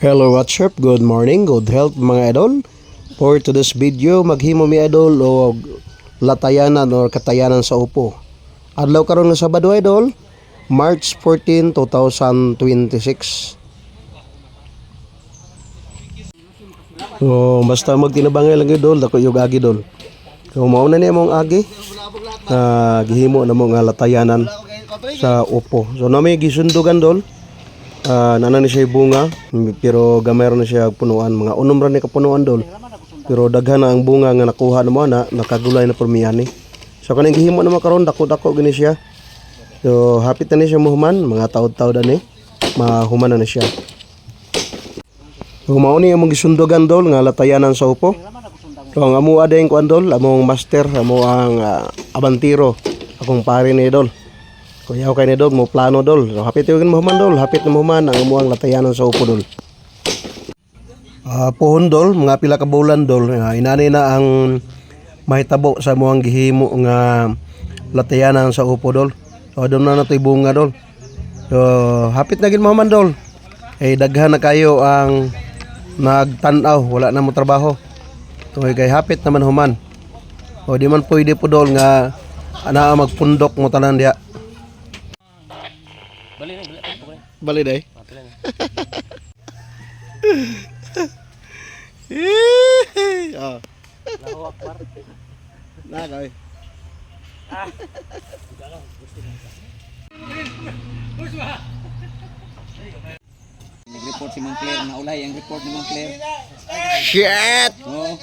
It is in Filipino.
Hello, what's up? Good morning, good health mga idol. For today's video, maghimo mi idol o latayanan or katayanan sa upo. Adlaw karon nga Sabado idol, March 14, 2026. Basta magtinabangay lang idol, dako yung agi idol. So mao na niya mong agi. Gihimo na mo nga latayanan sa upo. So na may gisundugan dol. Nana ni siya bunga pero gamay na siya punuan, mga unom ra ni kapunuan dol, pero daghan na ang bunga nga nakuha na mo na nakagulay na permiyani. So kaning gihimo na makaron dako-dako gini siya. So hapit na ni siya muhuman, mga taud-taud ani mahuman na siya. So mao ni among gisundugan dol nga latayanan sa upo. So ang amo adeng kuan dol, among master, amo ang abantiro, akong pare ni dol. Kuyaw kay ni dol mo plano dol. So hapit yung mahuman dol, hapit na mahuman ang amuang latayanan sa upo dol. Pohon dol, mga pila ka bulan dol, inani na ang mahitabo sa amuang gihimo nga latayanan sa upo dol. So doon na natoy bunga dol. So hapit na gid mahuman dol. Daghan na kayo ang nagtan-aw, wala na mo trabaho. So kay hapit naman human. O di man pwede po dol nga ana magpundok mo tanan diha. Bali day. Oh. Allahu Akbar. Na kay. Nag-report si Mang Claire na ulay ang report ni Mang Claire. Shit. Oh.